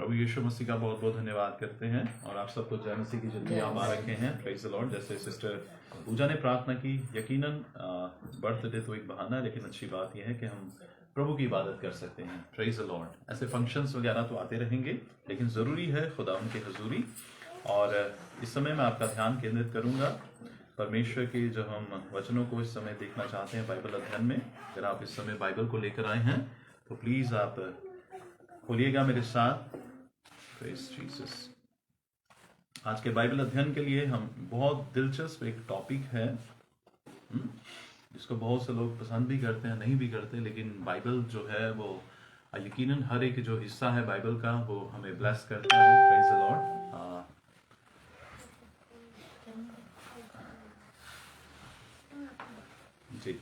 प्रभु यीशु मसीह का बहुत बहुत धन्यवाद करते हैं और आप सबको जय मसीह की जिंदगी मुबारक हैं। Praise the Lord. जैसे सिस्टर पूजा ने प्रार्थना की, यकीनन बर्थडे तो एक बहाना है, लेकिन अच्छी बात यह है कि हम प्रभु की इबादत कर सकते हैं। Praise the Lord. ऐसे फंक्शंस वगैरह तो आते रहेंगे, लेकिन ज़रूरी है खुदा उनकी हजूरी। और इस समय मैं आपका ध्यान केंद्रित करूंगा परमेश्वर के जो हम वचनों को इस समय देखना चाहते हैं बाइबल अध्ययन में। अगर आप इस समय बाइबल को लेकर आए हैं तो प्लीज़ आप खोलिएगा मेरे साथ। Praise Jesus. आज के बाइबल अध्ययन के लिए हम बहुत दिलचस्प एक टॉपिक है जिसको बहुत से लोग पसंद भी करते हैं, नहीं भी करते, लेकिन बाइबल जो है वो यकीनन हर एक जो हिस्सा है बाइबल का वो हमें ब्लेस करता है। Praise the Lord. जी,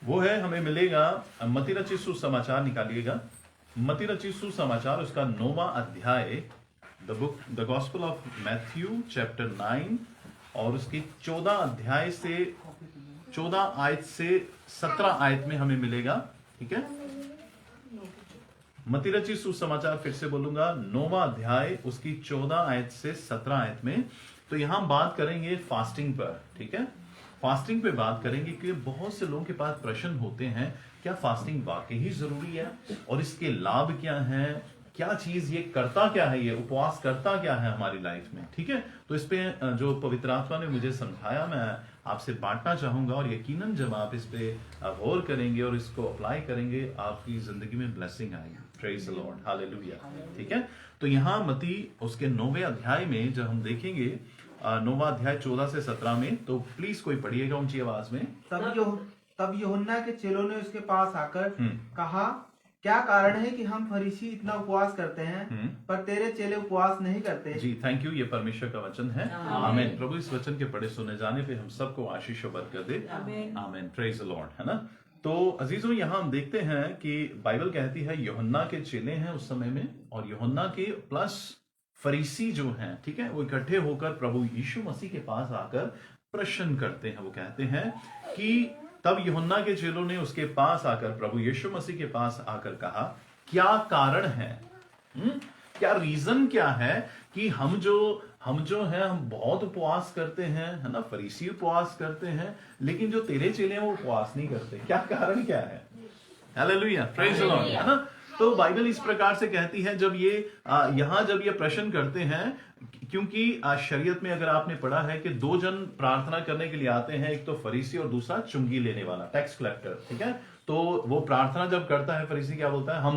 वो है हमें मिलेगा मत्ती रचित सुसमाचार। निकालिएगा मत्ती रचित सुसमाचार, उसका 9वां अध्याय, the gospel of Matthew chapter 9, और उसकी 14 आयत से 17 आयत में हमें मिलेगा। ठीक है, मत्ती रचित सुसमाचार फिर से बोलूंगा, 9वां अध्याय, उसकी 14 आयत से 17 आयत में। तो यहां बात करेंगे फास्टिंग पर। ठीक है, फास्टिंग पे बात करेंगे कि बहुत से लोगों के पास प्रश्न होते हैं, क्या फास्टिंग वाकई ही जरूरी है और इसके लाभ क्या हैं, क्या चीज ये करता क्या है, ये उपवास करता क्या है हमारी लाइफ में। ठीक है, तो इस पे जो पवित्र आत्मा ने मुझे समझाया मैं आपसे बांटना चाहूंगा, और यकीनन जब आप इस पे गौर करेंगे और इसको अप्लाई करेंगे आपकी जिंदगी में ब्लेसिंग आएगी। Praise the Lord, hallelujah. ठीक है, तो यहाँ मत्ती उसके 9वें अध्याय में जब हम देखेंगे 9वां अध्याय 14 से 17 में, तो प्लीज कोई पढ़िएगा ऊंची आवाज में। तब यूहन्ना के चेलों ने उसके पास आकर कहा, क्या कारण है कि हम फरीसी इतना उपवास करते हैं पर तेरे चेले उपवास नहीं करते। जी, थैंक यू। ये परमेश्वर का वचन है। आमीन। प्रभु इस वचन के पढ़े सुने जाने पे हम सबको आशीष और बरकत दे। आमीन। Praise the Lord. है ना। तो अजीजों, यहाँ हम देखते हैं कि बाइबल कहती है यूहन्ना के चेले हैं उस समय में, और यूहन्ना के प्लस फरीसी जो हैं, ठीक है, वो इकट्ठे होकर प्रभु यीशु मसीह के पास आकर प्रश्न करते हैं। वो कहते हैं कि तब यूहन्ना के चेलों ने उसके पास आकर प्रभु यीशु मसीह के पास आकर कहा, क्या कारण है, क्या रीजन क्या है कि हम जो है हम बहुत उपवास करते हैं, है ना, फरीसी उपवास करते हैं, लेकिन जो तेरे चेले हैं वो उपवास नहीं करते। क्या कारण क्या है। Hallelujah, praise the Lord. है ना। तो बाइबल इस प्रकार से कहती है, जब ये प्रश्न करते हैं, क्योंकि शरीयत में अगर आपने पढ़ा है कि 2 जन प्रार्थना करने के लिए आते हैं, एक तो फरीसी और दूसरा चुंगी लेने वाला, टैक्स कलेक्टर। ठीक है, तो वो प्रार्थना जब करता है, फरीसी क्या बोलता है, हम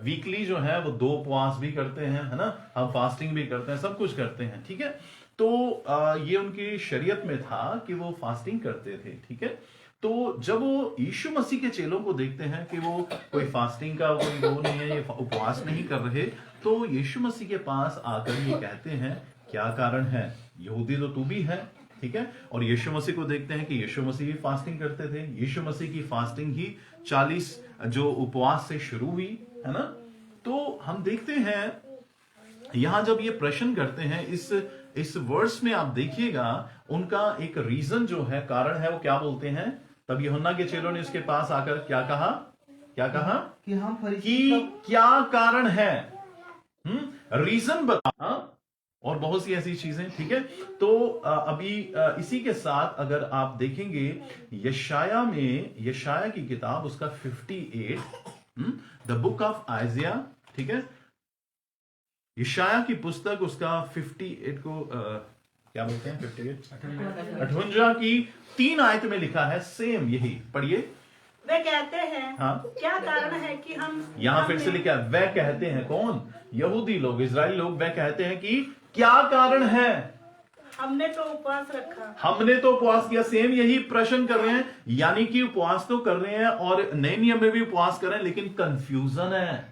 वीकली जो है वो 2 उपवास भी करते हैं, है ना, हम फास्टिंग भी करते हैं, सब कुछ करते हैं। ठीक है, तो ये उनकी शरीयत में था कि वो फास्टिंग करते थे। ठीक है, तो जब वो यीशु मसीह के चेलों को देखते हैं कि वो कोई फास्टिंग का कोई वो नहीं है, ये उपवास नहीं कर रहे, तो यीशु मसीह के पास आकर ये कहते हैं, क्या कारण है, यहूदी तो तू भी है। ठीक है, और यीशु मसीह को देखते हैं कि यीशु मसीह भी फास्टिंग करते थे। यीशु मसीह की फास्टिंग ही 40 जो उपवास से शुरू हुई, है ना। तो हम देखते हैं यहां जब ये प्रश्न करते हैं, इस वर्स में आप देखिएगा उनका एक रीजन जो है, कारण है, वो क्या बोलते हैं। तब यूहन्ना के चेलों ने उसके पास आकर क्या कहा कि हम फरीसी कि क्या कारण है, रीजन बता, और बहुत सी ऐसी चीजें। ठीक है, तो अभी इसी के साथ अगर आप देखेंगे यशाया की किताब, उसका 58, द बुक ऑफ आइजिया। ठीक है, यशाया की पुस्तक, उसका 58 को क्या बोलते हैं, 58 की 3 आयत में लिखा है, सेम यही पढ़िए। वे कहते हैं, हाँ, क्या कारण है कि हम, यहां फिर से लिखा है, वे कहते हैं, कौन, यहूदी लोग, इजराइली लोग, वे कहते हैं कि क्या कारण है, हमने तो उपवास रखा, हमने तो उपवास किया। सेम यही प्रश्न कर रहे हैं, यानी कि उपवास तो कर रहे हैं और नए नियम में भी उपवास कर रहे हैं, लेकिन कंफ्यूजन है।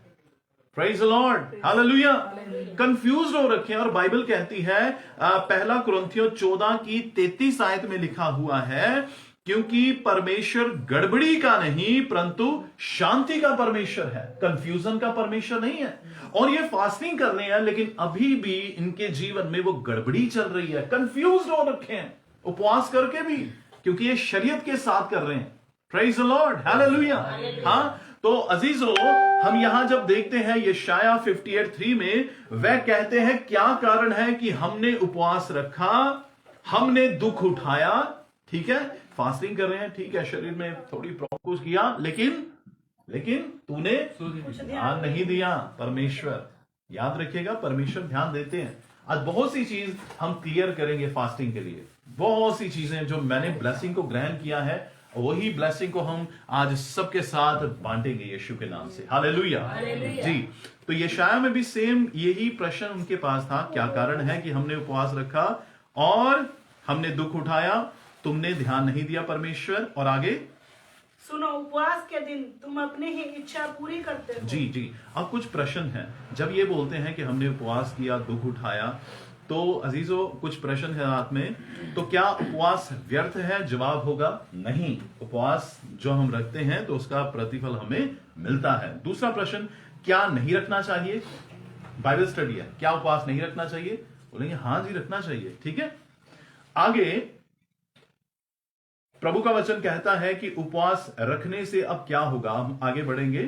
Praise the Lord, hallelujah. Confuse हो रखे हैं। और बाइबल कहती है, पहला कुरिन्थियों 14 की 33 आयत में लिखा हुआ है, क्योंकि परमेश्वर गड़बड़ी का नहीं परंतु शांति का परमेश्वर है, कंफ्यूजन का परमेश्वर नहीं है। और ये फास्टिंग कर रहे हैं, लेकिन अभी भी इनके जीवन में वो गड़बड़ी चल रही है, कंफ्यूज हो रखे हैं उपवास करके भी, क्योंकि ये शरीयत के साथ कर रहे हैं। Praise the Lord, hallelujah. हाँ, तो अजीजों, हम यहां जब देखते हैं यशाया 58:3 में, वह कहते हैं क्या कारण है कि हमने उपवास रखा, हमने दुख उठाया। ठीक है, फास्टिंग कर रहे हैं, ठीक है, शरीर में थोड़ी प्रॉब्लम कुछ किया, लेकिन तूने ध्यान नहीं दिया। परमेश्वर, याद रखिएगा, परमेश्वर ध्यान देते हैं। आज बहुत सी चीज हम क्लियर करेंगे फास्टिंग के लिए, बहुत सी चीजें जो मैंने ब्लेसिंग को ग्रहण किया है, वही ब्लेसिंग को हम आज सबके साथ बांटेंगे यीशु के नाम से। हालेलुया जी। तो यशाया में भी सेम यही प्रश्न उनके पास था, क्या कारण है कि हमने उपवास रखा और हमने दुख उठाया, तुमने ध्यान नहीं दिया परमेश्वर। और आगे सुनो, उपवास के दिन तुम अपनी ही इच्छा पूरी करते हो। जी। अब कुछ प्रश्न हैं, जब ये बोलते हैं कि हमने उपवास किया, दुख उठाया, तो अजीजों कुछ प्रश्न है रात में। तो क्या उपवास व्यर्थ है? जवाब होगा नहीं। उपवास जो हम रखते हैं तो उसका प्रतिफल हमें मिलता है। दूसरा प्रश्न, क्या नहीं रखना चाहिए? बाइबल स्टडी है, क्या उपवास नहीं रखना चाहिए? बोलेंगे हाँ जी, रखना चाहिए। ठीक है, आगे प्रभु का वचन कहता है कि उपवास रखने से अब क्या होगा। हम आगे बढ़ेंगे,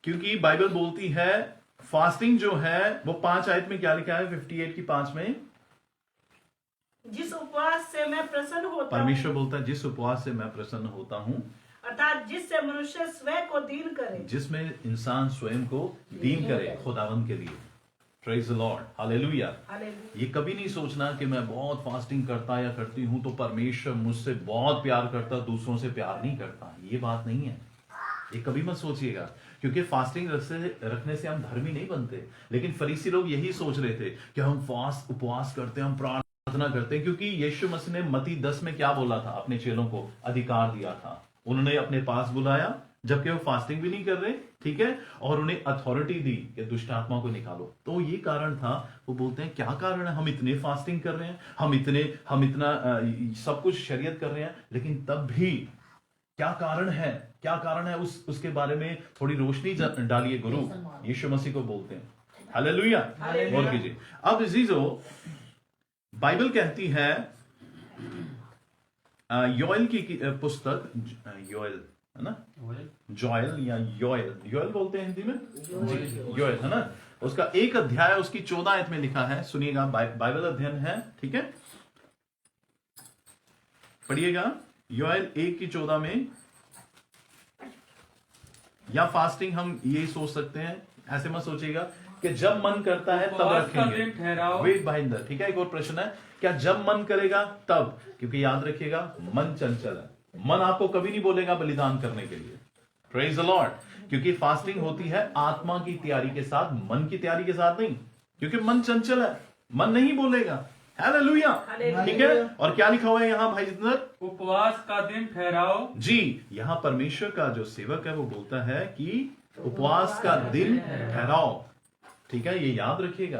क्योंकि बाइबल बोलती है फास्टिंग जो है वो 5 आयत में क्या लिखा है, 58 की 5 में, जिस उपवास से मैं प्रसन्न होता हूं, परमेश्वर बोलता है जिस उपवास से मैं प्रसन्न होता हूं, अर्थात जिससे मनुष्य स्वयं को दीन करे, जिसमें इंसान स्वयं को दीन करे खुदावन के लिए। Praise the Lord, hallelujah. ये कभी नहीं सोचना कि मैं बहुत फास्टिंग करता या करती हूं तो परमेश्वर मुझसे बहुत प्यार करता, दूसरों से प्यार नहीं करता। ये बात नहीं है, ये कभी मत सोचिएगा, क्योंकि फास्टिंग रखने से हम धर्मी नहीं बनते। लेकिन फरीसी लोग यही सोच रहे थे कि हम फास्ट उपवास करते हैं, हम प्रार्थना करते हैं, क्योंकि यीशु मसीह ने मत्ती 10 में क्या बोला था, अपने चेलों को अधिकार दिया था, उन्होंने अपने पास बुलाया जबकि वो फास्टिंग भी नहीं कर रहे। ठीक है, और उन्हें अथॉरिटी दी कि दुष्ट आत्मा को निकालो। तो ये कारण था, वो बोलते हैं क्या कारण है, हम इतने फास्टिंग कर रहे हैं, हम इतना सब कुछ शरीयत कर रहे हैं, लेकिन तब भी क्या कारण है, क्या कारण है, उसके बारे में थोड़ी रोशनी डालिए गुरु। यीशु मसीह को बोलते हैं। हालेलुया, बोल कीजिए। अब अजीजों, बाइबल कहती है योएल की पुस्तक, योएल है ना, जोएल या योएल बोलते हैं हिंदी में जी, योएल है ना, उसका 1 अध्याय उसकी 14 आयत में लिखा है। सुनिएगा, बाइबल अध्ययन है, ठीक है, पढ़िएगा। योएल 1 की 14 में, या फास्टिंग हम ये सोच सकते हैं, ऐसे मत सोचिएगा कि जब मन करता है तब रखेंगे, वेट भाईंदर। ठीक है, एक और प्रश्न है, क्या जब मन करेगा तब? क्योंकि याद रखिएगा, मन चंचल है, मन आपको कभी नहीं बोलेगा बलिदान करने के लिए। प्रेज द लॉर्ड, क्योंकि फास्टिंग होती है आत्मा की तैयारी के साथ, मन की तैयारी के साथ नहीं, क्योंकि मन चंचल है, मन नहीं बोलेगा। हालेलुया, ठीक है। और क्या लिखा हुआ है यहाँ भाई जितेंद्र? उपवास का दिन ठहराओ। जी, यहाँ परमेश्वर का जो सेवक है वो बोलता है कि उपवास का दिन ठहराओ। ठीक है, ये याद रखिएगा।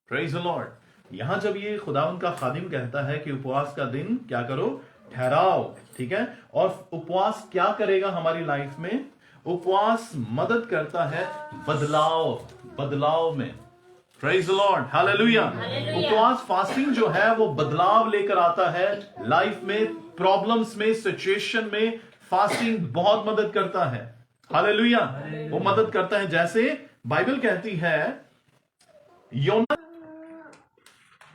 Praise the Lord. यहां जब ये खुदावंद का खादिम कहता है कि उपवास का दिन क्या करो, ठहराओ। ठीक है, और उपवास क्या करेगा हमारी लाइफ में? उपवास मदद करता है बदलाव में। Praise the Lord, hallelujah. उपवास फास्टिंग जो है वो बदलाव लेकर आता है लाइफ में, प्रॉब्लम्स में, सिचुएशन में। फास्टिंग बहुत मदद करता है, हालेलुया। वो मदद करता है, जैसे बाइबल कहती है योना,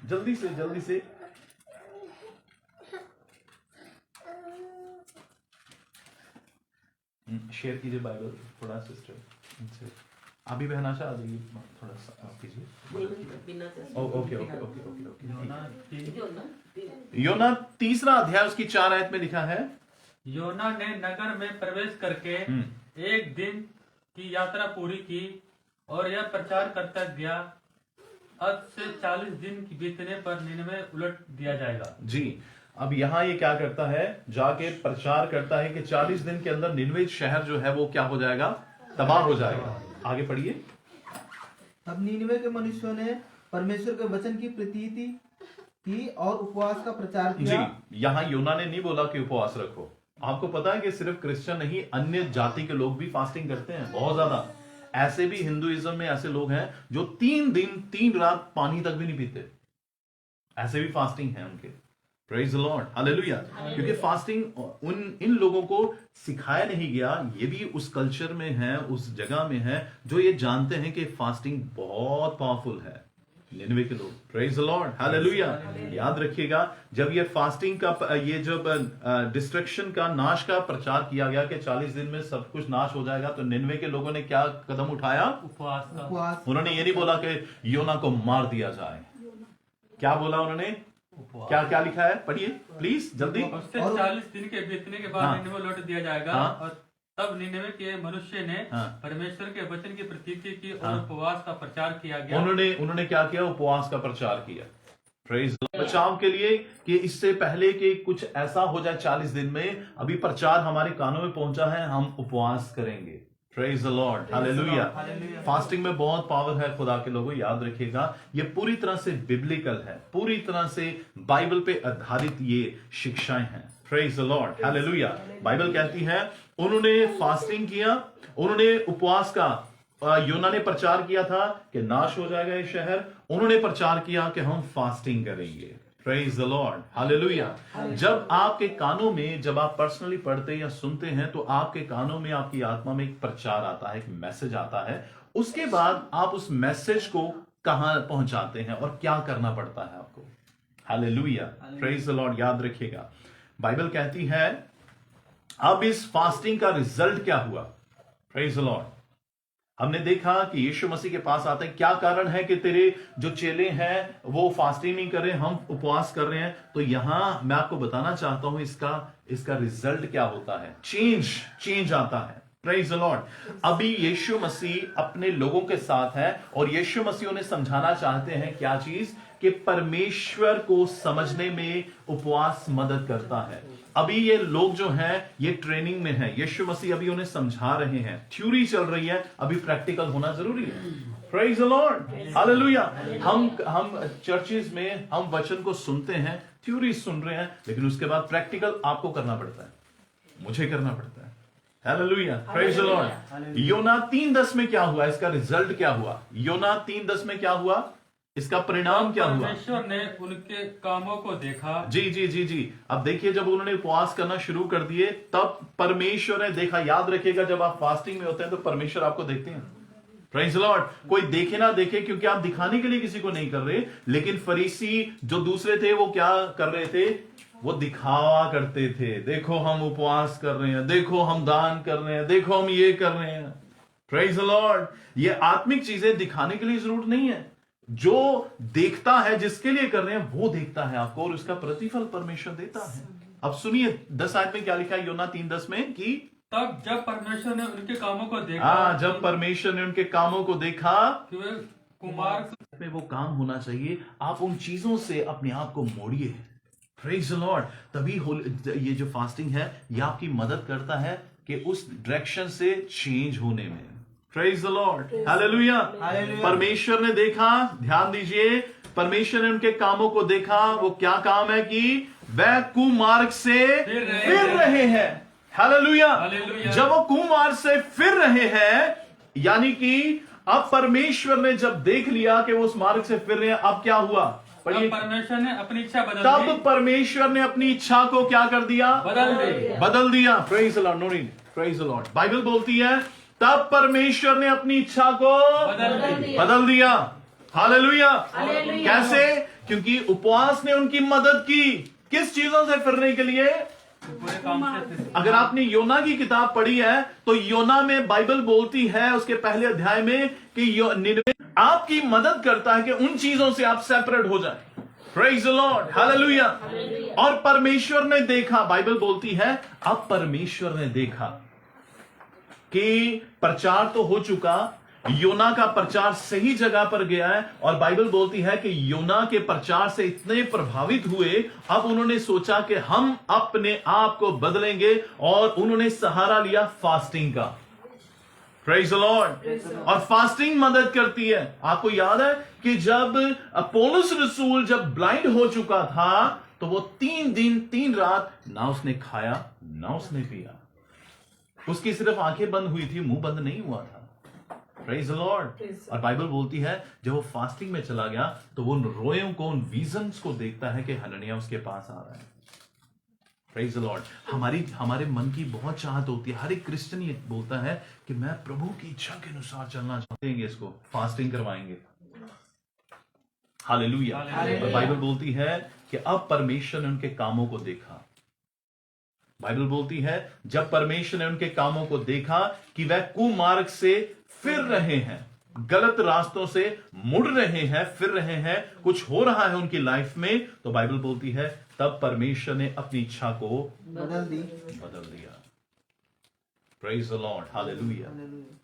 जल्दी से शेयर कीजिए बाइबल थोड़ा सिस्टर। अभी बहना शाह आ जाइए, थोड़ा सा कीजिए। ओके। योना 3 अध्याय उसकी 4 आयत में लिखा है, योना ने नगर में प्रवेश करके 1 दिन की यात्रा पूरी की और यह प्रचार करता गया, अब से 40 दिन बीतने पर निनवे उलट दिया जाएगा। जी, अब यहाँ ये क्या करता है, जाके प्रचार करता है कि 40 दिन के अंदर निनवे शहर जो है वो क्या हो जाएगा, तबाह हो जाएगा। आगे पढ़िए। तब नीनवे के मनुष्यों ने परमेश्वर के वचन की प्रतीति की और उपवास का प्रचार किया। जी, यहाँ योना ने नहीं बोला कि उपवास रखो। आपको पता है कि सिर्फ क्रिश्चियन नहीं, अन्य जाति के लोग भी फास्टिंग करते हैं, बहुत ज्यादा। ऐसे भी हिंदुइज्म में ऐसे लोग हैं जो 3 दिन 3 रात पानी तक भी नहीं पीते, ऐसे भी फास्टिंग है उनके। Praise the Lord, hallelujah. क्योंकि फास्टिंग इन लोगों को सिखाया नहीं गया, ये भी उस कल्चर में है, उस जगह में है जो ये जानते हैं कि फास्टिंग बहुत पावरफुल है। निनवे के लोग, प्रेज द लॉर्ड, हालेलुया। याद रखिएगा, जब ये फास्टिंग का ये जब डिस्ट्रक्शन का, नाश का प्रचार किया गया कि 40 दिन में सब कुछ नाश हो जाएगा, तो निनवे के लोगों ने क्या कदम उठाया? उपवास का। उपवास। उन्होंने ये नहीं बोला कि योना को मार दिया जाए। क्या बोला उन्होंने? क्या क्या लिखा है? पढ़िए प्लीज जल्दी। उससे 40 दिन के बीतने के बाद हाँ। निनवे लौट दिया जाएगा। हाँ। और तब निनवे के मनुष्य ने हाँ। परमेश्वर के वचन की प्रतीति की और हाँ। उपवास का प्रचार किया गया। उन्होंने क्या किया? उपवास का प्रचार किया। प्रेज बचाव के लिए, कि इससे पहले कि कुछ ऐसा हो जाए 40 दिन में, अभी प्रचार हमारे कानों में पहुंचा है, हम उपवास करेंगे। Praise the Lord, hallelujah. Fasting में बहुत पावर है खुदा के लोगों, याद रखिएगा। ये पूरी तरह से बिब्लिकल है, पूरी तरह से बाइबल पे आधारित ये शिक्षाएं हैं। Praise the Lord, hallelujah. Bible कहती है उन्होंने फास्टिंग किया, उन्होंने उपवास का, योना ने प्रचार किया था कि नाश हो जाएगा ये शहर, उन्होंने प्रचार किया कि हम फास्टिंग करेंगे। Praise the Lord, hallelujah. जब आपके कानों में, जब आप पर्सनली पढ़ते या सुनते हैं, तो आपके कानों में, आपकी आत्मा में एक प्रचार आता है, एक मैसेज आता है। उसके बाद आप उस मैसेज को कहां पहुंचाते हैं और क्या करना पड़ता है आपको? Hallelujah, praise the Lord. याद रखिएगा, बाइबल कहती है अब इस फास्टिंग का रिजल्ट क्या हुआ? Praise the Lord. हमने देखा कि यीशु मसीह के पास आते हैं, क्या कारण है कि तेरे जो चेले हैं वो फास्टिंग नहीं कर रहे, हम उपवास कर रहे हैं? तो यहां मैं आपको बताना चाहता हूं इसका रिजल्ट क्या होता है। चेंज आता है। Praise the Lord. अभी यीशु मसीह अपने लोगों के साथ है और यीशु मसीह उन्हें समझाना चाहते हैं क्या चीज? कि परमेश्वर को समझने में उपवास मदद करता है। अभी ये लोग जो हैं ये ट्रेनिंग में हैं, यीशु मसीह अभी उन्हें समझा रहे हैं, थ्योरी चल रही है, अभी प्रैक्टिकल होना जरूरी है। Praise the Lord, hallelujah. हम चर्चेज में हम वचन को सुनते हैं, थ्योरी सुन रहे हैं, लेकिन उसके बाद प्रैक्टिकल आपको करना पड़ता है, मुझे करना पड़ता है। Hallelujah, praise the Lord. योना 3:10 में क्या हुआ? इसका रिजल्ट क्या हुआ? योना 3:10 में क्या हुआ? इसका परिणाम क्या हुआ? परमेश्वर ने उनके कामों को देखा। जी। अब देखिए, जब उन्होंने उपवास करना शुरू कर दिए, तब परमेश्वर ने देखा। याद रखिएगा, जब आप फास्टिंग में होते हैं तो परमेश्वर आपको देखते हैं। Praise the Lord. कोई देखे ना देखे, क्योंकि आप दिखाने के लिए किसी को नहीं कर रहे, लेकिन फरीसी जो दूसरे थे वो क्या कर रहे थे? वो दिखावा करते थे। देखो हम उपवास कर रहे हैं, देखो हम दान कर रहे हैं, देखो हम ये कर रहे हैं। Praise the Lord. ये आत्मिक चीजें दिखाने के लिए जरूरत नहीं है। जो देखता है, जिसके लिए कर रहे हैं, वो देखता है आपको, और उसका प्रतिफल परमेश्वर देता है। अब सुनिए 10 आयत में क्या लिखा है योना 3:10 में कि तब जब परमेश्वर ने उनके कामों को देखा। जब परमेश्वर ने उनके कामों को देखा कि वे कुमार में वो काम होना चाहिए, आप उन चीजों से अपने आप को मोड़िए। Praise the Lord. तभी ये जो फास्टिंग है ये आपकी मदद करता है कि उस डायरेक्शन से चेंज होने में। Praise the Lord, hallelujah. परमेश्वर ने देखा, ध्यान दीजिए, परमेश्वर ने उनके कामों को देखा। वो क्या काम है? कि वह कुमार्ग से फिर रहे हैं। हालेलुया। जब वो कुमार्ग से फिर रहे हैं, यानी कि अब परमेश्वर ने जब देख लिया कि वो उस मार्ग से फिर रहे हैं, अब क्या हुआ? परमेश्वर ने अपनी इच्छा बदल दी। तब परमेश्वर ने अपनी इच्छा को क्या कर दिया? बदल दिया। Praise the Lord. Praise the Lord. Bible बोलती है तब परमेश्वर ने अपनी इच्छा को बदल दिया। हालेलुया। कैसे? क्योंकि उपवास ने उनकी मदद की। किस चीजों से फिरने के लिए? अगर आपने योना की किताब पढ़ी है तो योना में बाइबल बोलती है उसके पहले अध्याय में कि निनवे आपकी मदद करता है कि उन चीजों से आप सेपरेट हो जाए। Praise the Lord, hallelujah. और परमेश्वर ने देखा, बाइबल बोलती है अब परमेश्वर ने देखा कि प्रचार तो हो चुका, योना का प्रचार सही जगह पर गया है, और बाइबल बोलती है कि योना के प्रचार से इतने प्रभावित हुए, अब उन्होंने सोचा कि हम अपने आप को बदलेंगे, और उन्होंने सहारा लिया फास्टिंग का। Praise the Lord. और फास्टिंग मदद करती है। आपको याद है कि जब पौलुस रसूल जब ब्लाइंड हो चुका था तो वो 3 दिन 3 रात ना उसने खाया ना उसने पिया। उसकी सिर्फ आंखें बंद हुई थी, मुंह बंद नहीं हुआ था। Praise the Lord. Praise the और बाइबल बोलती है जब वो फास्टिंग में चला गया तो वो उन रोयों को, उन विजन्स को देखता है कि हननिया उसके पास आ रहा है। Praise the Lord. हमारे मन की बहुत चाहत होती है, हर एक क्रिश्चियन ये बोलता है कि मैं प्रभु की इच्छा के अनुसार चलना चाहते हैं, इसको फास्टिंग करवाएंगे। हालेलुया। और बाइबल बोलती है कि अब परमेश्वर ने उनके कामों को देखा। बाइबल बोलती है जब परमेश्वर ने उनके कामों को देखा कि वह कुमार्ग से फिर रहे हैं, गलत रास्तों से मुड़ रहे हैं, फिर रहे हैं, कुछ हो रहा है उनकी लाइफ में, तो बाइबल बोलती है तब परमेश्वर ने अपनी इच्छा को बदल दिया। Praise the Lord. हालेलुया।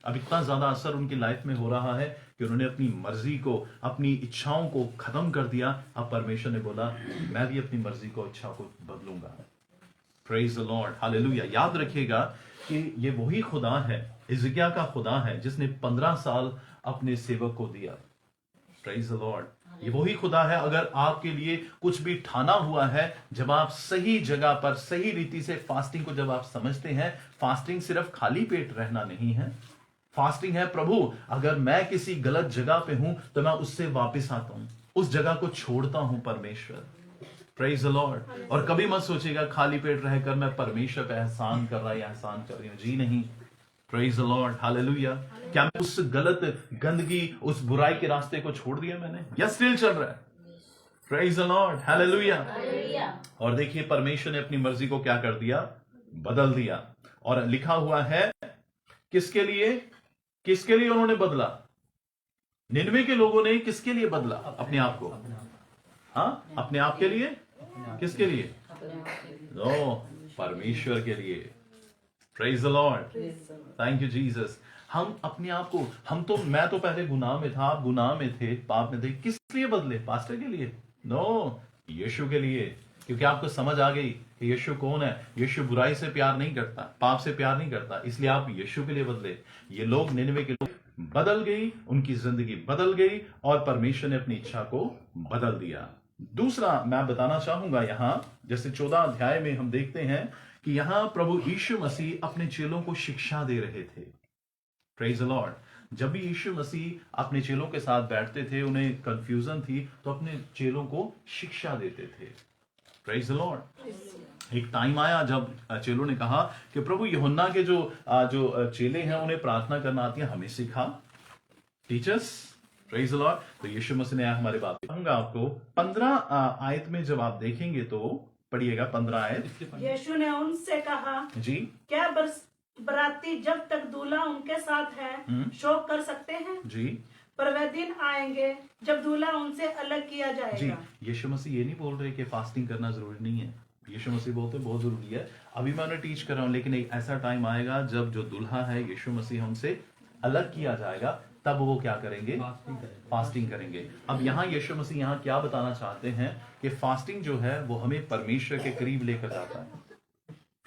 अब इतना ज्यादा असर उनकी लाइफ में हो रहा है कि उन्होंने अपनी मर्जी को, अपनी इच्छाओं को खत्म कर दिया। अब परमेश्वर ने बोला मैं भी अपनी मर्जी को, इच्छा को बदलूंगा। Praise the Lord. हालेलुया। याद रखिएगा कि ये वही खुदा है, हिजकिय्याह का खुदा है जिसने 15 साल अपने सेवक को दिया। Praise the Lord. ये वही खुदा है। अगर आपके लिए कुछ भी ठाना हुआ है, जब आप सही जगह पर सही रीति से फास्टिंग को जब आप समझते हैं, फास्टिंग सिर्फ खाली पेट रहना नहीं है। फास्टिंग है प्रभु अगर मैं किसी गलत जगह पे हूं तो मैं उससे वापस आता हूं, उस जगह को छोड़ता हूं परमेश्वर। Praise the Lord. और कभी मत सोचिएगा खाली पेट रहकर मैं परमेश्वर पे एहसान कर रहा या एहसान कर रही हूं, जी नहीं। Praise the Lord. हालेलुया। क्या मैं उस गलत गंदगी, उस बुराई के रास्ते को छोड़ दिया मैंने, या स्टिल चल रहा है? Praise the Lord. हालेलुया। और देखिए परमेश्वर ने अपनी मर्जी को क्या कर दिया, बदल दिया। और लिखा हुआ है किसके लिए, किसके लिए उन्होंने बदला? निनवे के लोगों ने किसके लिए बदला अपने आप को? हाँ, अपने आप के लिए। किसके लिए? नो, परमेश्वर के लिए। Praise the Lord. Thank you Jesus. हम अपने आप को, मैं तो पहले गुनाह में था, आप गुनाह में थे, पाप में थे, किस लिए बदले? पास्टर के लिए? नो, यीशु के लिए। क्योंकि आपको समझ आ गई कि यीशु कौन है। यीशु बुराई से प्यार नहीं करता, पाप से प्यार नहीं करता, इसलिए आप यीशु के लिए बदले। ये लोग, निनवे के लोग बदल गई, उनकी जिंदगी बदल गई और परमेश्वर ने अपनी इच्छा को बदल दिया। दूसरा मैं बताना चाहूंगा यहां, जैसे 14 अध्याय में हम देखते हैं कि यहां प्रभु यीशु मसीह अपने चेलों को शिक्षा दे रहे थे। Praise the Lord. जब भी यीशु मसीह अपने चेलों के साथ बैठते थे, उन्हें कंफ्यूजन थी, तो अपने चेलों को शिक्षा देते थे। Praise the Lord. एक टाइम आया जब चेलों ने कहा कि प्रभु यूहन्ना के जो चेले हैं उन्हें प्रार्थना करना आती है, हमें सिखा, टीचर्स। Praise the Lord. तो यीशु मसीह ने हमारे बात कहूंगा आपको 15 आयत में जब आप देखेंगे तो पढ़िएगा 15 आयत। यीशु ने उनसे कहा जी, क्या बराती जब तक दूल्हा उनके साथ है शोक कर सकते हैं? जी। पर वह दिन आएंगे जब दूल्हा उनसे अलग किया जी, जाएगा। यीशु मसीह ये नहीं बोल रहे कि फास्टिंग करना जरूरी नहीं है। यीशु मसीह बोलते बहुत जरूरी है। अभी मैं उन्हें टीच कर रहा हूं, लेकिन एक ऐसा टाइम आएगा जब जो दुल्हा है यीशु मसीह हमसे अलग किया जाएगा, तब वो क्या करेंगे? फास्टिंग करेंगे। अब यहाँ यीशु मसीह यहाँ क्या बताना चाहते हैं कि फास्टिंग जो है वो हमें परमेश्वर के करीब लेकर जाता है।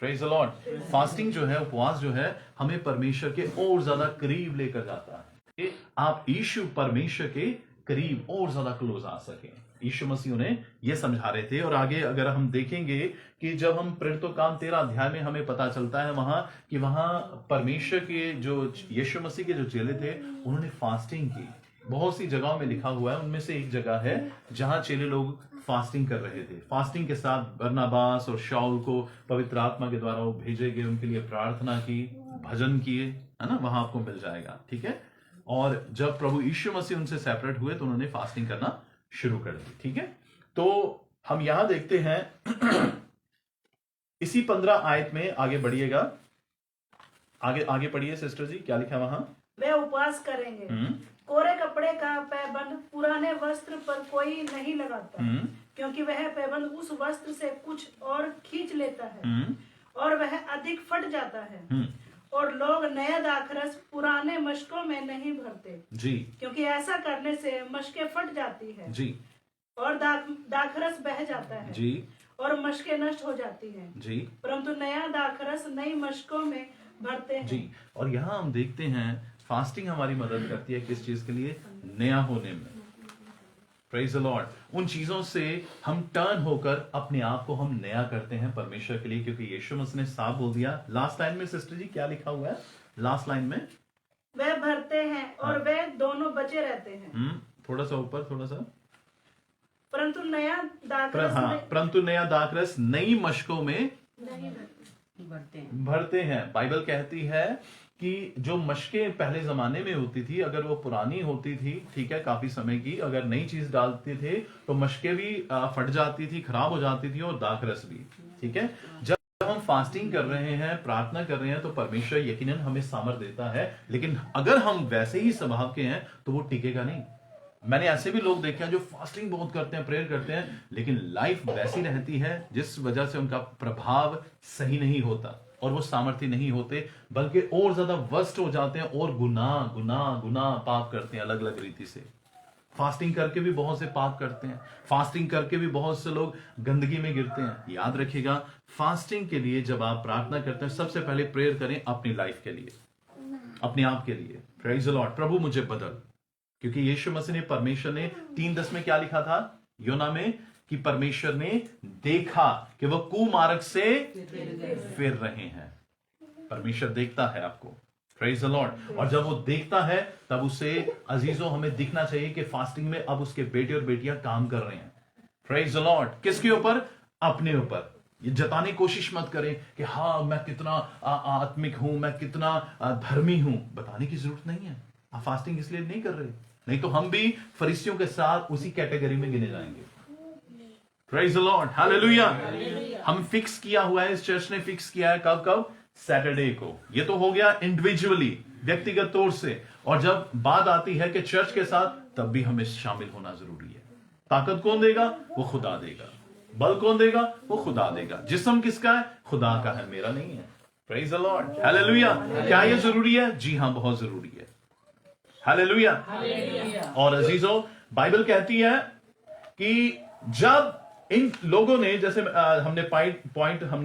Praise the Lord. फास्टिंग जो है, उपवास जो है, हमें परमेश्वर के और ज्यादा करीब लेकर जाता है कि आप यीशु परमेश्वर के करीब और ज्यादा क्लोज आ सके। यीशु मसीह उन्हें यह समझा रहे थे। और आगे अगर हम देखेंगे कि जब हम प्रेरितों काम 13 अध्याय में हमें पता चलता है वहां परमेश्वर के जो यीशु मसीह के जो चेले थे उन्होंने फास्टिंग की। बहुत सी जगहों में लिखा हुआ है, उनमें से एक जगह है जहां चेले लोग फास्टिंग कर रहे थे। फास्टिंग के साथ बरनबास और शाऊल को पवित्र आत्मा के द्वारा वो भेजे गए, उनके लिए प्रार्थना की, भजन किए, है ना, वहां आपको मिल जाएगा। ठीक है। और जब प्रभु यीशु मसीह उनसे सेपरेट हुए तो उन्होंने फास्टिंग करना शुरू कर दी। ठीक है। तो हम यहां देखते हैं इसी 15 आयत में आगे बढ़िएगा, आगे पढ़िए सिस्टर जी, क्या लिखा वहां? वे उपवास करेंगे, कोरे कपड़े का पैबंद पुराने वस्त्र पर कोई नहीं लगाता, क्योंकि वह पैबंद उस वस्त्र से कुछ और खींच लेता है और वह अधिक फट जाता है। और लोग नया दाखरस पुराने मशकों में नहीं भरते जी, क्योंकि ऐसा करने से मशकें फट जाती है जी, और दाखरस बह जाता है जी, और मशकें नष्ट हो जाती हैं। जी, परंतु नया दाखरस नई मशकों में भरते हैं। जी। और यहाँ हम देखते हैं फास्टिंग हमारी मदद करती है किस चीज के लिए? नया होने में। Praise the Lord. उन चीजों से हम टर्न होकर अपने आप को हम नया करते हैं परमेश्वर के लिए, क्योंकि यीशु मसीह ने साफ बोल दिया। लास्ट लाइन में सिस्टर जी क्या लिखा हुआ है? लास्ट लाइन में वे भरते हैं बचे रहते हैं। थोड़ा सा ऊपर, थोड़ा सा। परंतु नया दाखरस परंतु नया दाखरस नई मशकों में नहीं भरते हैं। बाइबल कहती है कि जो मशकें पहले जमाने में होती थी, अगर वो पुरानी होती थी, ठीक है, काफी समय की, अगर नई चीज डालते थे तो मशकें भी फट जाती थी, खराब हो जाती थी, और दाखरस भी, ठीक है। जब हम फास्टिंग कर रहे हैं, प्रार्थना कर रहे हैं, तो परमेश्वर यकीनन हमें सामर्थ देता है, लेकिन अगर हम वैसे ही स्वभाव के हैं तो वो टिकेगा नहीं। मैंने ऐसे भी लोग देखे हैं जो फास्टिंग बहुत करते हैं, प्रेयर करते हैं, लेकिन लाइफ वैसी रहती है जिस वजह से उनका प्रभाव सही नहीं होता और वो सामर्थ्य नहीं होते, बल्कि और ज्यादा वर्स्ट हो जाते हैं और गुनाह गुनाह गुनाह पाप करते हैं अलग अलग रीति से। फास्टिंग करके भी बहुत से पाप करते हैं, फास्टिंग करके भी बहुत से लोग गंदगी में गिरते हैं। याद रखिएगा, फास्टिंग के लिए जब आप प्रार्थना करते हैं, सबसे पहले प्रेयर करें अपनी लाइफ के लिए, अपने आप के लिए। प्रेज द लॉर्ड, प्रभु मुझे बदल, क्योंकि यीशु मसीह ने, परमेश्वर ने 3:10 में क्या लिखा था योना में, कि परमेश्वर ने देखा कि वह कुमार्ग से फिर रहे हैं। परमेश्वर देखता है आपको, प्रेज द लॉर्ड, और जब वो देखता है तब उसे अजीजों हमें दिखना चाहिए कि फास्टिंग में अब उसके बेटे और बेटियां काम कर रहे हैं। प्रेज द लॉर्ड, किसके ऊपर? अपने ऊपर। ये जताने की कोशिश मत करें कि हाँ मैं कितना आत्मिक हूं, मैं कितना धर्मी हूं, बताने की जरूरत नहीं है। आप फास्टिंग इसलिए नहीं कर रहे, नहीं तो हम भी फरीसियों के साथ उसी कैटेगरी में गिने जाएंगे। Praise the Lord, hallelujah. हम फिक्स किया हुआ है, इस चर्च ने फिक्स किया है, कब कब? सैटरडे को। ये तो हो गया इंडिविजुअली, व्यक्तिगत तौर से, और जब बात आती है कि चर्च के साथ, तब भी हमें शामिल होना जरूरी है। ताकत कौन देगा? वो खुदा देगा। बल कौन देगा? वो खुदा देगा। जिस्म किसका है? खुदा का है, मेरा नहीं है। Praise the Lord, hallelujah. क्या ये जरूरी है? जी हां, बहुत जरूरी है। हालेलुया। और अजीजों, बाइबल कहती है कि जब इन लोगों ने, जैसे हमने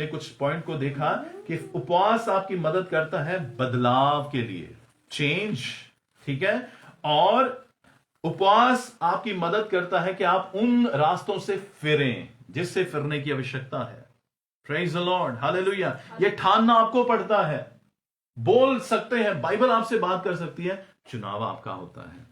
कुछ पॉइंट को देखा कि उपवास आपकी मदद करता है बदलाव के लिए, चेंज, ठीक है, और उपवास आपकी मदद करता है कि आप उन रास्तों से फिरें जिससे फिरने की आवश्यकता है। Praise the Lord, hallelujah. ये ठानना आपको पड़ता है। बोल सकते हैं, बाइबल आपसे बात कर सकती है, चुनाव आपका होता है।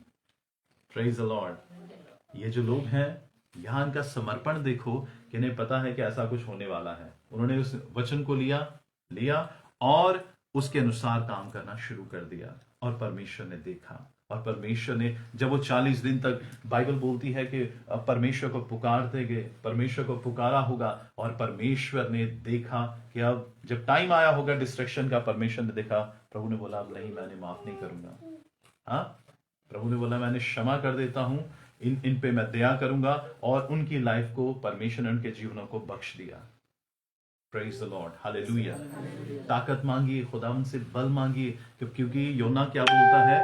Praise the Lord. ये जो लोग हैं यहां, इनका समर्पण देखो कि इन्हें पता है कि ऐसा कुछ होने वाला है। उन्होंने उस वचन को लिया और उसके अनुसार काम करना शुरू कर दिया, और परमेश्वर ने देखा, और परमेश्वर ने, जब वो 40 दिन तक, बाइबल बोलती है कि परमेश्वर को पुकारते गए, परमेश्वर को पुकारा होगा, और परमेश्वर ने देखा कि अब जब टाइम आया होगा डिस्ट्रक्शन का, परमेश्वर ने देखा, प्रभु ने बोला अब नहीं, मैंने माफ नहीं करूंगा। हाँ, प्रभु ने बोला मैंने क्षमा कर देता हूं, इन पे मैं दया करूंगा, और उनकी लाइफ को परमेश्वर ने उनके जीवनों को बख्श दिया। Praise the Lord, hallelujah. ताकत मांगिए, खुदा उनसे बल मांगिए, क्योंकि योना क्या बोलता है,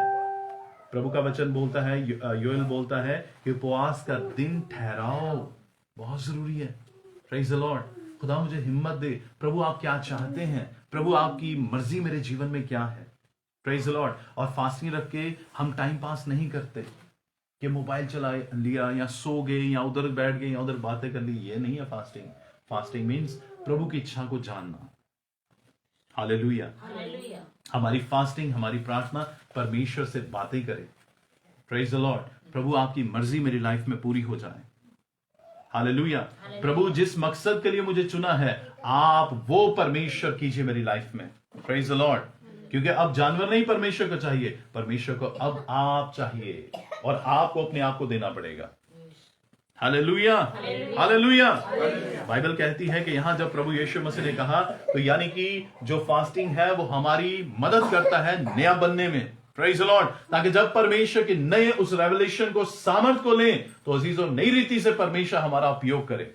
प्रभु का वचन बोलता है, योएल बोलता है कि उपवास का दिन ठहराओ, बहुत जरूरी है। Praise the Lord. खुदा मुझे हिम्मत दे, प्रभु आप क्या चाहते हैं, प्रभु आपकी मर्जी मेरे जीवन में क्या है। Praise the Lord. और फास्टिंग रख के हम टाइम पास नहीं करते कि मोबाइल चला लिया, या सो गए, या उधर बैठ गए, या उधर बातें कर ली। ये नहीं है फास्टिंग। फास्टिंग मीन्स प्रभु की इच्छा को जानना। हालेलुया। हमारी फास्टिंग, हमारी प्रार्थना परमेश्वर से बातें करे। Praise the Lord. प्रभु आपकी मर्जी मेरी लाइफ में पूरी हो जाए। हालेलुया। प्रभु जिस मकसद के लिए मुझे चुना है, आप वो परमेश्वर कीजिए मेरी लाइफ में। Praise the Lord. क्योंकि अब जानवर नहीं परमेश्वर को चाहिए, परमेश्वर को अब आप चाहिए, और आपको अपने आप को देना पड़ेगा। Hallelujah, hallelujah. बाइबल कहती है कि यहां जब प्रभु यीशु मसीह ने कहा, तो यानी कि जो फास्टिंग है वो हमारी मदद करता है नया बनने में। Praise the Lord. ताकि जब परमेश्वर के नए उस रेवलेशन को, सामर्थ को लें, तो अजीजों नई रीति से परमेश्वर हमारा उपयोग करे।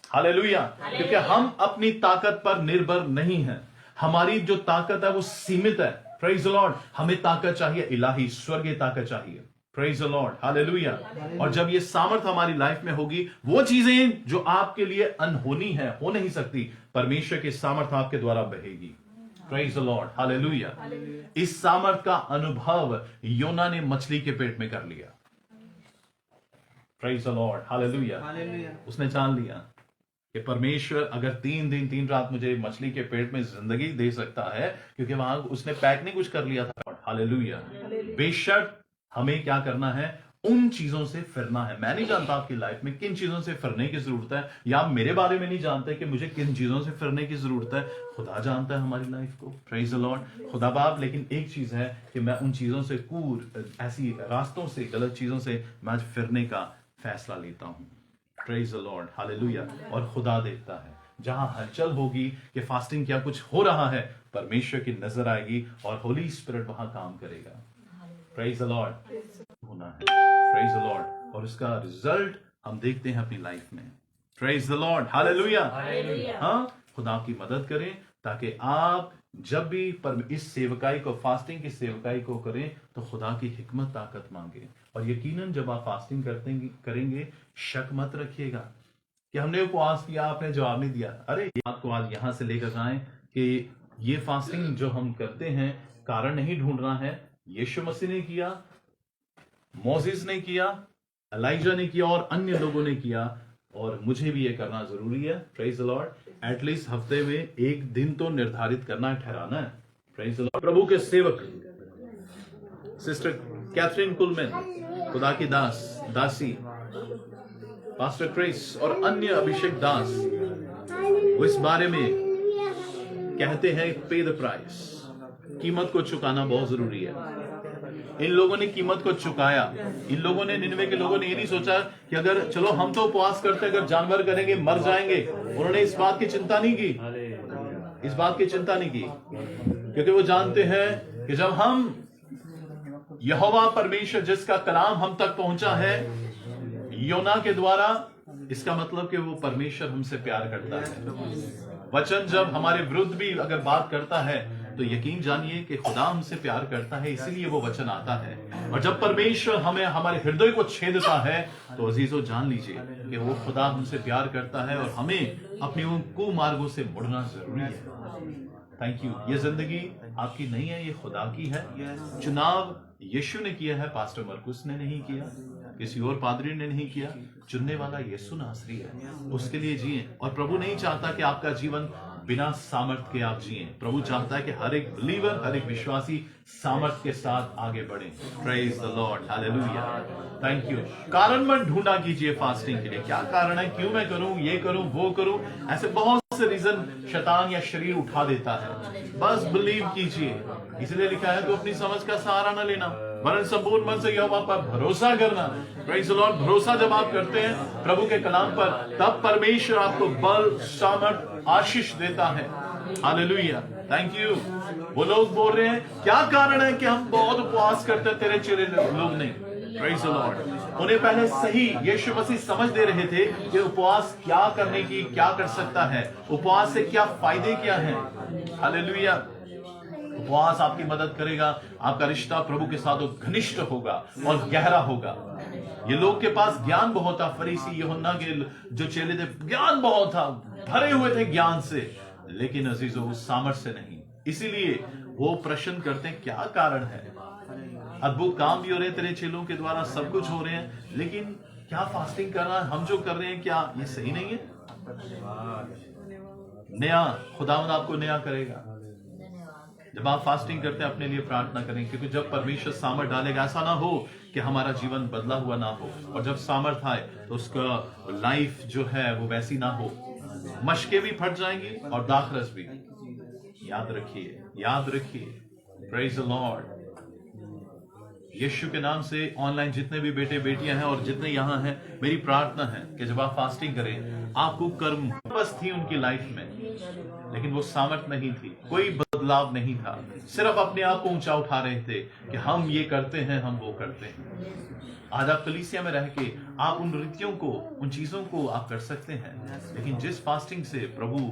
हालेलुया। क्योंकि हम अपनी ताकत पर निर्भर नहीं है, हमारी जो ताकत है वो सीमित है। Praise the Lord. हमें ताकत चाहिए, इलाही स्वर्गीय ताकत चाहिए। Praise the Lord, hallelujah. और जब ये सामर्थ हमारी लाइफ में होगी, वो चीजें जो आपके लिए अनहोनी है, हो नहीं सकती, परमेश्वर की सामर्थ आपके द्वारा बहेगी। Praise the Lord, hallelujah. इस सामर्थ का अनुभव योना ने मछली के पेट में कर लिया। Praise the Lord, hallelujah. उसने जान लिया कि परमेश्वर अगर 3 दिन 3 रात मुझे मछली के पेट में जिंदगी दे सकता है, क्योंकि वहां उसने पैक नहीं कुछ कर लिया था। हालेलुया। बेशक हमें क्या करना है? उन चीजों से फिरना है। मैं नहीं जानता आपकी लाइफ में किन चीजों से फिरने की जरूरत है, या आप मेरे बारे में नहीं जानते कि मुझे किन चीजों से फिरने की जरूरत है। खुदा जानता है हमारी लाइफ को। Praise the Lord. खुदा बाप। लेकिन एक चीज है कि मैं उन चीजों से ऐसी रास्तों से, गलत चीजों से मैं आज फिरने का फैसला लेता हूं। Praise the Lord. हालेलुया। और खुदा देखता है, जहां हलचल होगी कि फास्टिंग क्या कुछ हो रहा है, परमेश्वर की नजर आएगी और होली स्पिरिट वहां काम करेगा। Praise the Lord. होना है। Praise the Lord. और उसका रिजल्ट हम देखते हैं अपनी लाइफ में। Praise the Lord. हालेलुया। हाँ, खुदा की मदद करें ताकि आप जब भी इस सेवकाई को, फास्टिंग की सेवकाई को करें तो खुदा की हिकमत ताकत मांगे। और यकीनन जब आप फास्टिंग करेंगे, शक मत रखिएगा कि हमने उपवास किया, आपने जवाब नहीं दिया। अरे आपको आज यहां से लेकर आए कि ये फास्टिंग जो हम करते हैं, कारण नहीं ढूंढना है। यीशु मसीह ने किया, मोसेस ने किया, एलाइजा ने किया और अन्य लोगों ने किया, और मुझे भी ये करना जरूरी है। Praise the Lord. एटलीस्ट हफ्ते में एक दिन तो निर्धारित करना है, ठहराना है। Praise the Lord. प्रभु के सेवक सिस्टर कैथरीन कुलमैन, खुदा की दासी पास्टर क्रिस और अन्य अभिषेक दास, वो इस बारे में कहते हैं पे द प्राइस। कीमत को चुकाना बहुत जरूरी है। इन लोगों ने कीमत को चुकाया। इन लोगों ने, निनवे के लोगों ने ये नहीं सोचा कि अगर चलो हम तो उपवास करते, अगर जानवर करेंगे मर जाएंगे। उन्होंने इस बात की चिंता नहीं की, इस बात की चिंता नहीं की, क्योंकि वो जानते हैं कि जब हम यहोवा परमेश्वर जिसका कलाम हम तक पहुंचा है योना के द्वारा, इसका मतलब कि वो परमेश्वर हमसे प्यार करता है। वचन जब हमारे विरुद्ध भी अगर बात करता है तो यकीन जानिए कि खुदा हमसे प्यार करता है, इसीलिए वो वचन आता है। और जब परमेश्वर हमें हमारे हृदय को छेदता है तो अजीजों जान लीजिए कि वो खुदा हमसे प्यार करता है और हमें अपने उन कुमार्गों से मुड़ना जरूरी है। Thank you. ये जिंदगी आपकी नहीं है, ये खुदा की है। चुनाव यीशु ने किया है, पास्टर मरकुस ने नहीं किया, किसी और पादरी ने नहीं किया। चुनने वाला यीशु नासरी है, उसके लिए जिए। और प्रभु नहीं चाहता कि आपका जीवन बिना सामर्थ के आप जिए। प्रभु चाहता है कि हर एक बिलीवर, हर एक विश्वासी सामर्थ के साथ आगे बढ़े। Praise the Lord. Hallelujah. Thank you. कारण मत ढूंढा कीजिए फास्टिंग के लिए। क्या कारण है, क्यों मैं करूं, ये करूं, वो करूं, ऐसे बहुत से रीजन शैतान या शरीर उठा देता है। बस बिलीव कीजिए। इसलिए लिखा है तो अपनी समझ का सहारा न लेना, वरन संपूर्ण मन से यहोवा पर भरोसा करना। Praise the Lord. भरोसा जब आप करते हैं प्रभु के कलाम पर, तब परमेश्वर आपको बल, सामर्थ, आशीष देता है। हालेलुया। Thank you. वो लोग बोल रहे हैं क्या कारण है कि हम बहुत उपवास करते हैं, तेरे चेले लोग नहीं। Praise the Lord. उन्हें पहले सही यीशु मसीह समझ दे रहे थे कि उपवास क्या करने की, क्या कर सकता है, उपवास से क्या फायदे क्या हैं। हालेलुया। उपवास आपकी मदद करेगा, आपका रिश्ता प्रभु के साथ घनिष्ठ होगा और गहरा होगा। ये लोग के पास ज्ञान बहुत था, फरीसी यूहन्ना के जो चेले थे, ज्ञान बहुत था, भरे हुए थे ज्ञान से, लेकिन अजीजों उस सामर्थ्य से नहीं। इसीलिए वो प्रश्न करते हैं क्या कारण है। अद्भुत काम भी हो रहे हैं तेरे चेलों के द्वारा, सब कुछ हो रहे हैं, लेकिन क्या फास्टिंग करना हम जो कर रहे हैं क्या ये सही नहीं है? नया खुदावंद आपको नया करेगा। जब आप फास्टिंग करते हैं अपने लिए प्रार्थना करें, क्योंकि जब परमेश्वर सामर्थ डालेगा, ऐसा ना हो कि हमारा जीवन बदला हुआ ना हो, और जब सामर्थ आए तो उसका लाइफ जो है वो वैसी ना हो। मशके भी फट जाएंगी और दाखरस भी। याद रखिए, याद रखिए। Praise the Lord. यीशु के नाम से ऑनलाइन जितने भी बेटे बेटियां हैं और जितने यहाँ हैं, मेरी प्रार्थना है कि जब आप फास्टिंग करें, आपको कर्म बस थी उनकी लाइफ में, लेकिन वो सामर्थ नहीं थी, कोई बदलाव नहीं था, सिर्फ अपने आप को ऊंचा उठा रहे थे कि हम ये करते हैं, हम वो करते हैं। आज आप कलीसिया में रह के आप उन रीतियों को, उन चीजों को आप कर सकते हैं, लेकिन जिस फास्टिंग से प्रभु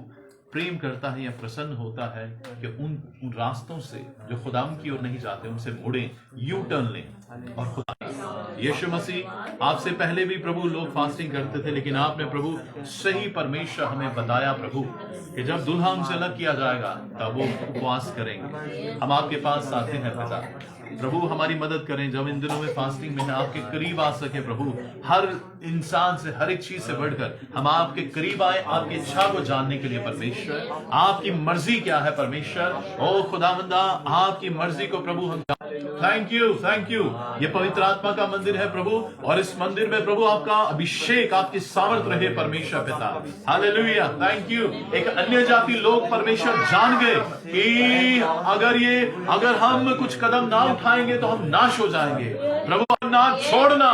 प्रेम करता है या प्रसन्न होता है कि उन रास्तों से जो खुदा की ओर नहीं जाते उनसे मुड़ें, यू टर्न लें। और खुदा यीशु मसीह आपसे पहले भी प्रभु लोग फास्टिंग करते थे, लेकिन आपने प्रभु सही परमेश्वर हमें बताया प्रभु कि जब दुल्हा उनसे अलग किया जाएगा तब वो उपवास करेंगे। हम आपके पास आते हैं पिता, प्रभु हमारी मदद करें जब इन दिनों में फास्टिंग में आपके करीब आ सके प्रभु, हर इंसान से, हर एक चीज से बढ़कर हम आपके करीब आए, आपकी इच्छा को जानने के लिए परमेश्वर, आपकी मर्जी क्या है परमेश्वर। ओ खुदावंदा, आपकी मर्जी को प्रभु हम थैंक यू, थैंक यू। ये पवित्र आत्मा का मंदिर है प्रभु, और इस मंदिर में प्रभु आपका अभिषेक, आपकी सामर्थ रहे परमेश्वर पिता। Hallelujah, thank you. एक अन्य जाति लोग परमेश्वर जान गए कि अगर हम कुछ कदम ना उठाएंगे तो हम नाश हो जाएंगे। प्रभु ना छोड़ना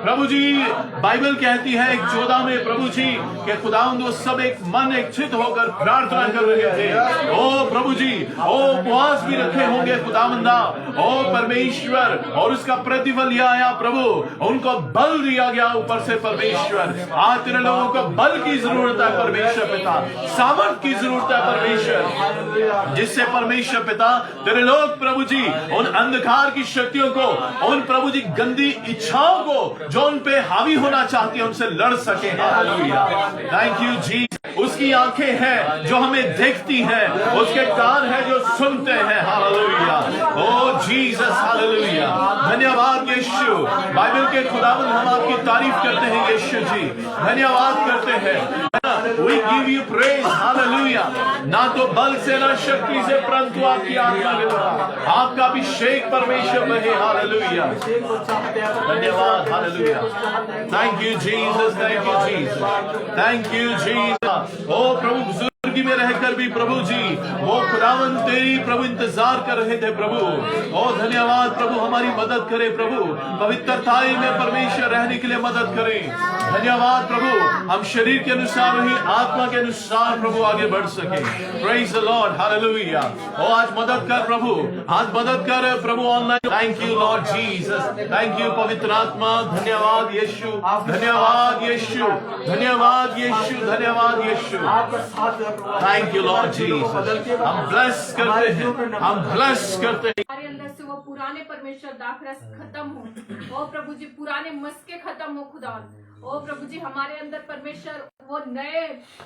प्रभु जी। बाइबल कहती है 14 में प्रभु जी के खुदावंद वो सब एक मन एक चित होकर प्रार्थना कर रहे थे। ओ प्रभु जी, ओ उपवास भी रखे होंगे खुदावंदा, ओ परमेश्वर, और उसका प्रतिफल यह आया प्रभु, उनको बल दिया गया ऊपर से परमेश्वर। आज तेरे लोगों को बल की जरूरत है परमेश्वर पिता, सामर्थ की जरूरत है परमेश्वर, जिससे परमेश्वर पिता तेरे लोग प्रभु जी उन अंधकार की शक्तियों को, उन प्रभु जी गंदी इच्छाओं को जो उन पे हावी होना चाहती है, उनसे लड़ सके। हालेलुया, थैंक यू जी। उसकी आंखें हैं जो हमें देखती हैं, उसके कान हैं जो सुनते हैं। हालेलुया, ओ जीसस, हालेलुया, धन्यवाद यीशु। बाइबल के खुदावंद हम आपकी तारीफ करते हैं यीशु जी, धन्यवाद करते हैं। We give you praise, hallelujah. ना तो बल से ना शक्ति से, परंतु आपकी आत्मा के द्वारा आपका अभिषेक परमेश्वर रहे। हालेलुया, धन्यवाद, hallelujah. Thank you Jesus, thank you Jesus, thank you Jesus. ओ प्रभु, बुजुर्गी में रहकर भी प्रभु जी वो खुदावंद तेरी प्रभु इंतजार कर रहे थे प्रभु। ओ धन्यवाद प्रभु, हमारी मदद करे प्रभु, पवित्रताई में परमेश्वर रहने के लिए मदद करें। धन्यवाद प्रभु, हम शरीर के अनुसार नहीं आत्मा के अनुसार प्रभु आगे बढ़ सके। Praise the Lord, hallelujah. ओ आज मदद कर प्रभु, आज मदद कर प्रभु online. Thank you Lord Jesus, thank you पवित्र आत्मा। धन्यवाद यीशु, धन्यवाद यीशु, धन्यवाद यीशु, धन्यवाद यीशु। Thank you Lord Jesus. हम ब्लेस करते हैं, हम ब्लेस करते हैं। हमारे अंदर से वो पुराने परमेश्वर दाखरस खत्म हो। ओ प्रभु जी, पुराने मस्के खत्म हो खुदा। ओ प्रभु जी, हमारे अंदर परमेश्वर वो नए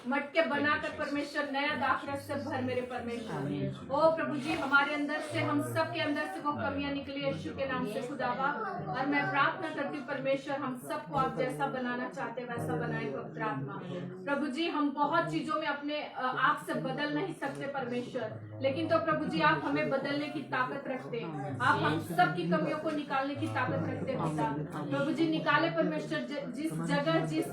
मटके बनाकर परमेश्वर नया दाखरस से भर मेरे परमेश्वर। ओ प्रभु जी, हमारे अंदर से, हम सब के अंदर से वो कमियां निकली यीशु के नाम से खुदावा। और मैं प्रार्थना करती हूँ परमेश्वर, हम सबको आप जैसा बनाना चाहते वैसा बनाए पवित्र आत्मा। प्रभु जी, हम बहुत चीजों में अपने आप से बदल नहीं सकते परमेश्वर, लेकिन तो प्रभु जी आप हमें बदलने की ताकत रखते हैं। आप हम सब की कमियों को निकालने की ताकत रखते हैं पिता। प्रभु जी निकाले परमेश्वर, जिस जगह, जिस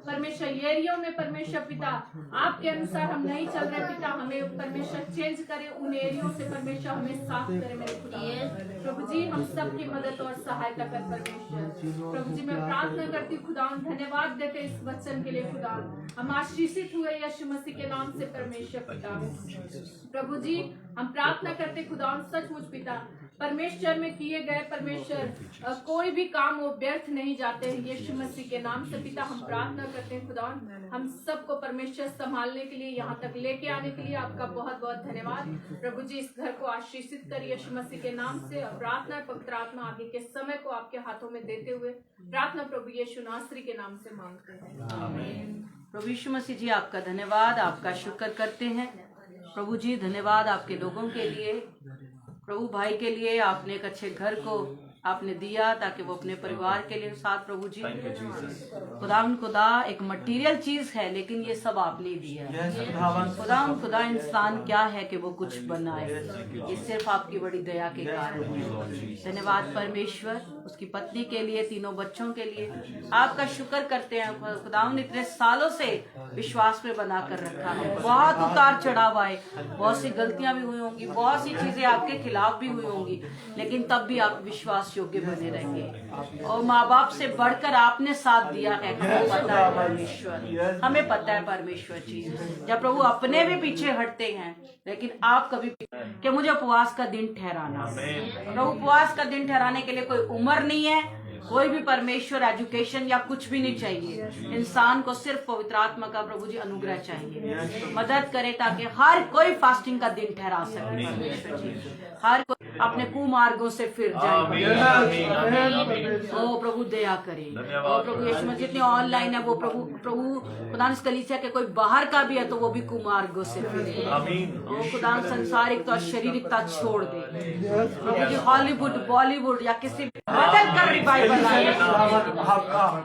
परमेश्वर एरिया में परमेश्वर पिता आपके अनुसार हम नहीं चल रहे पिता, हमें परमेश्वर चेंज करे, उन एरियो से परमेश्वर हमें साफ करे मेरे खुदा। प्रभु जी हम सबकी मदद और सहायता कर परमेश्वर। प्रभु जी मैं प्रार्थना करती खुदा, धन्यवाद देते इस वचन के लिए खुदा। हम आशीषित हुए यीशु मसीह के नाम से परमेश्वर पिता। प्रभु जी हम प्रार्थना करते खुदा, सचमुच पिता परमेश्वर में किए गए परमेश्वर कोई भी काम वो व्यर्थ नहीं जाते हैं यीशु मसीह के नाम से पिता। हम प्रार्थना करते हैं खुदा, हम सबको परमेश्वर संभालने के लिए, यहाँ तक लेके आने के लिए आपका बहुत बहुत धन्यवाद। प्रभु जी इस घर को आशीषित करिए यीशु मसीह के नाम से। और प्रार्थना पवित्र आत्मा आगे के समय को आपके हाथों में देते हुए प्रार्थना प्रभु यीशु नासरी के नाम से मांगते हैं, आमीन। प्रभु यीशु मसीह जी आपका धन्यवाद, आपका शुक्र करते हैं प्रभु जी। धन्यवाद आपके लोगों के लिए, प्रभु भाई के लिए। आपने एक अच्छे घर को आपने दिया ताकि वो अपने परिवार के लिए साथ प्रभु जी खुदा एक मटेरियल चीज है, लेकिन ये सब आपने दिया है खुदा इंसान क्या है कि वो कुछ बनाए, ये सिर्फ आपकी बड़ी दया के कारण है। धन्यवाद परमेश्वर, उसकी पत्नी के लिए, तीनों बच्चों के लिए आपका शुक्र करते हैं खुदा। इतने सालों से विश्वास में बना कर रखा है, बहुत उतार चढ़ाव आए, बहुत सी गलतियां भी हुई होंगी, बहुत सी चीजें आपके खिलाफ भी हुई होंगी, लेकिन तब भी आप विश्वास योग्य बने रहेंगे। और माँ बाप से बढ़कर आपने साथ दिया है, हमें पता है परमेश्वर, हमें पता है परमेश्वर जी। जब प्रभु अपने भी पीछे हटते हैं, लेकिन आप कभी कि मुझे उपवास का दिन ठहराना, प्रभु उपवास का दिन ठहराने के लिए कोई उम्र नहीं है, कोई भी परमेश्वर एजुकेशन या कुछ भी नहीं चाहिए। इंसान को सिर्फ पवित्र आत्मा का प्रभु जी अनुग्रह चाहिए। मदद करे ताकि हर कोई फास्टिंग का दिन ठहरा सके परमेश्वर जी। हर कोई अपने कुमार्गों से फिर आमीन, आमीन, आमीन, आमीन। जाए। ओ प्रभु दया करे। धन्यवाद। ओ प्रभु यीशु मसीह जितने ऑनलाइन है वो प्रभु खुदा इस कलीसिया के कोई बाहर का भी है तो वो भी कुमार्गों से फिरे। आमीन। ओ खुदा संसारिकता और शारीरिकता छोड़ दे प्रभु जी। हॉलीवुड बॉलीवुड या किसी बदल कर रिवाइवल आए।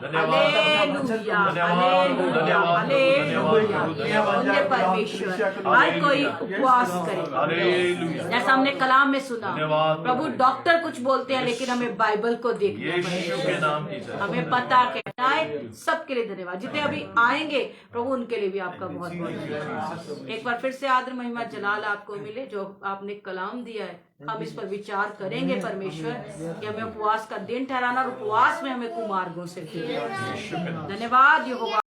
Hallelujah, hallelujah, hallelujah. उनके परमेश्वर हर कोई उपवास करे हालेलुया। जैसा हमने कलाम में सुना। धन्यवाद। प्रभु डॉक्टर कुछ बोलते हैं लेकिन हमें बाइबल को देखना यीशु के पड़ेगा। नाम की जय। हमें पता कहना है। सबके लिए धन्यवाद। जितने अभी आएंगे प्रभु उनके लिए भी आपका बहुत बहुत धन्यवाद। एक बार फिर से आदर महिमा जलाल आपको मिले जो आपने कलाम दिया है। हम इस पर विचार करेंगे परमेश्वर कि हमें उपवास का दिन ठहराना और उपवास में हमें कुमार्गों से फिरना। धन्यवाद यहोवा।